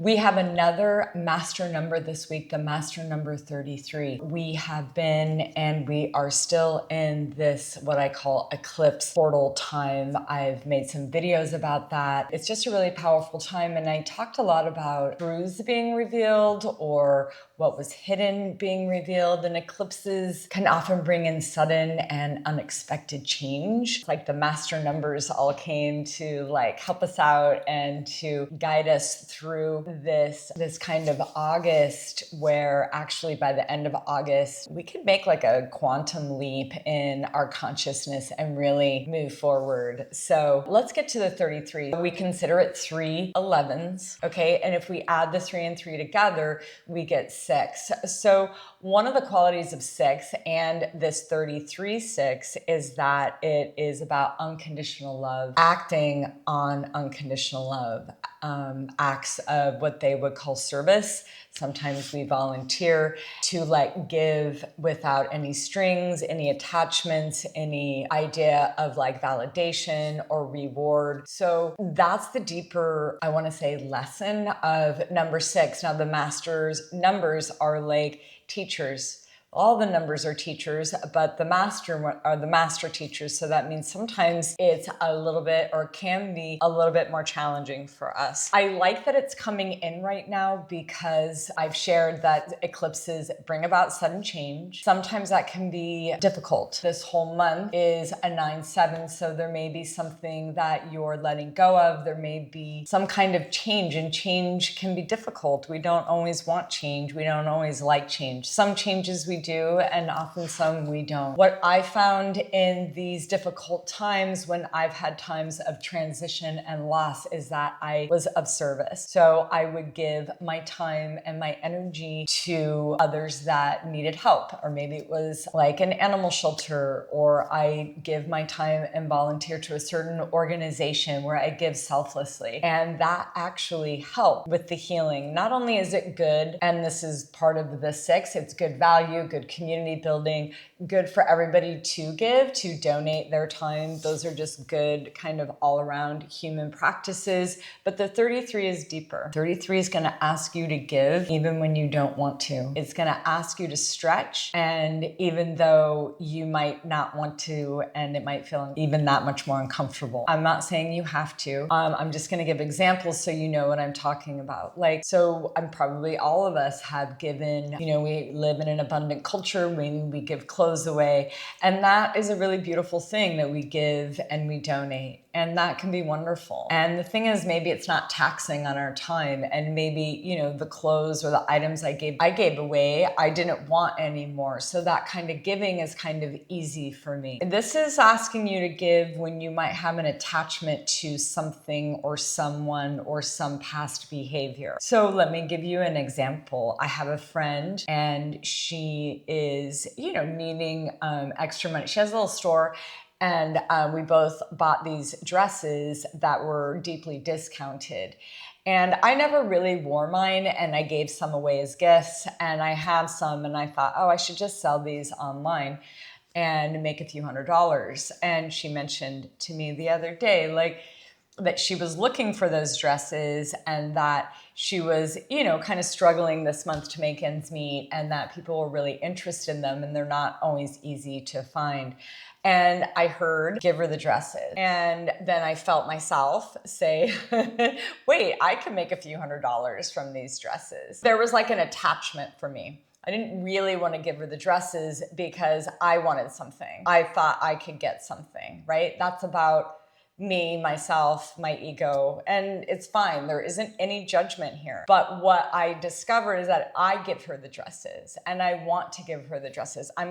We have another master number this week, the master number 33. We have been and we are still in this, what I call eclipse portal time. I've made some videos about that. It's just a really powerful time. And I talked a lot about truths being revealed or what was hidden being revealed. And eclipses can often bring in sudden and unexpected change. It's like the master numbers all came to like help us out and to guide us through this kind of August, where actually by the end of August, we could make like a quantum leap in our consciousness and really move forward. So let's get to the 33. We consider it 3 11s, okay? And if we add the 3 and 3 together, we get 6. So one of the qualities of 6 and this 33-6 is that it is about unconditional love, acting on unconditional love, acts of what they would call service. Sometimes we volunteer to like give without any strings, any attachments, any idea of like validation or reward. So that's the deeper, I want to say, lesson of number 6. Now the master's numbers are like teachers. All the numbers are teachers, but the master are the master teachers. So that means sometimes it's a little bit, or can be a little bit more challenging for us. I like that it's coming in right now because I've shared that eclipses bring about sudden change. Sometimes that can be difficult. This whole month is a 9-7, so there may be something that you're letting go of. There may be some kind of change, and change can be difficult. We don't always want change. We don't always like change. Some changes we do, and often some we don't. What I found in these difficult times when I've had times of transition and loss is that I was of service. So I would give my time and my energy to others that needed help, or maybe it was like an animal shelter, or I give my time and volunteer to a certain organization where I give selflessly. And that actually helped with the healing. Not only is it good, and this is part of the 6, it's good value, good community building, good for everybody to give, to donate their time. Those are just good kind of all around human practices. But the 33 is deeper. 33 is going to ask you to give even when you don't want to. It's going to ask you to stretch. And even though you might not want to, and it might feel even that much more uncomfortable. I'm not saying you have to. I'm just going to give examples so you know what I'm talking about. Like, so I'm probably all of us have given, we live in an abundant culture, maybe we give clothes away, and that is a really beautiful thing that we give and we donate, and that can be wonderful. And the thing is, maybe it's not taxing on our time, and maybe the clothes or the items I gave away, I didn't want anymore, so that kind of giving is kind of easy for me. This is asking you to give when you might have an attachment to something or someone or some past behavior. So let me give you an example. I have a friend, and she is, needing extra money. She has a little store, and we both bought these dresses that were deeply discounted. And I never really wore mine, and I gave some away as gifts, and I have some, and I thought, I should just sell these online and make a few $100s. And she mentioned to me the other day, like, that she was looking for those dresses, and that she was, kind of struggling this month to make ends meet, and that people were really interested in them, and they're not always easy to find. And I heard, give her the dresses. And then I felt myself say, wait, I can make a few $100s from these dresses. There was like an attachment for me. I didn't really want to give her the dresses because I wanted something. I thought I could get something, right? That's about me, myself, my ego, and it's fine. There isn't any judgment here. But what I discovered is that I give her the dresses, and I want to give her the dresses. I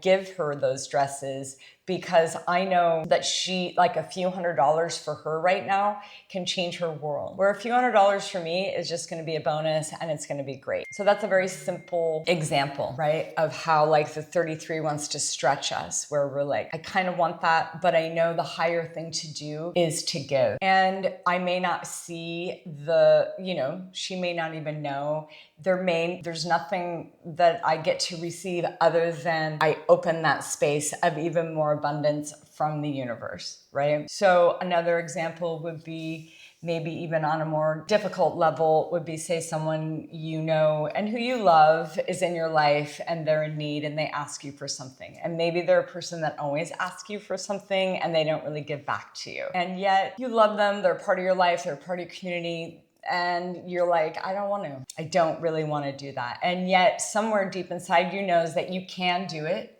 give her those dresses because I know that she, like a few $100s for her right now can change her world. Where a few $100s for me is just gonna be a bonus, and it's gonna be great. So that's a very simple example, right? Of how like the 33 wants to stretch us, where we're like, I kind of want that, but I know the higher thing to do is to give. And I may not see she may not even know. There's nothing that I get to receive other than I open that space of even more abundance from the universe, right? So another example would be maybe even on a more difficult level would be, say, someone you know and who you love is in your life and they're in need and they ask you for something. And maybe they're a person that always asks you for something and they don't really give back to you. And yet you love them, they're part of your life, they're part of your community. And you're like, I don't want to. I don't really want to do that. And yet somewhere deep inside you knows that you can do it,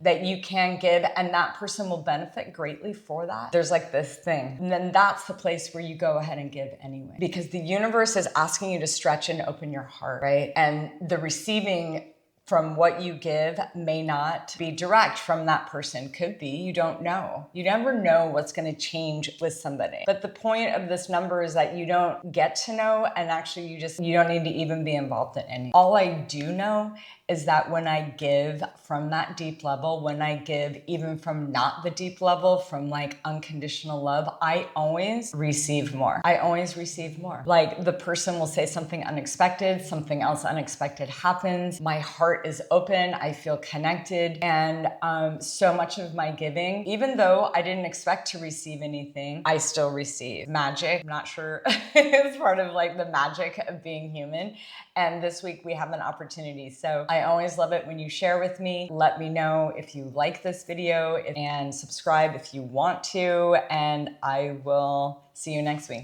that you can give, and that person will benefit greatly for that. There's like this thing. And then that's the place where you go ahead and give anyway. Because the universe is asking you to stretch and open your heart, right? And the receiving from what you give may not be direct from that person. Could be, you don't know. You never know what's gonna change with somebody. But the point of this number is that you don't get to know, and actually you don't need to even be involved in any. All I do know is that when I give from that deep level, when I give even from not the deep level, from like unconditional love, I always receive more. I always receive more. Like the person will say something unexpected, something else unexpected happens. My heart is open, I feel connected. And so much of my giving, even though I didn't expect to receive anything, I still receive. Magic, I'm not sure it's part of like the magic of being human. And this week we have an opportunity. So I always love it when you share with me. Let me know if you like this video and subscribe if you want to, and I will see you next week.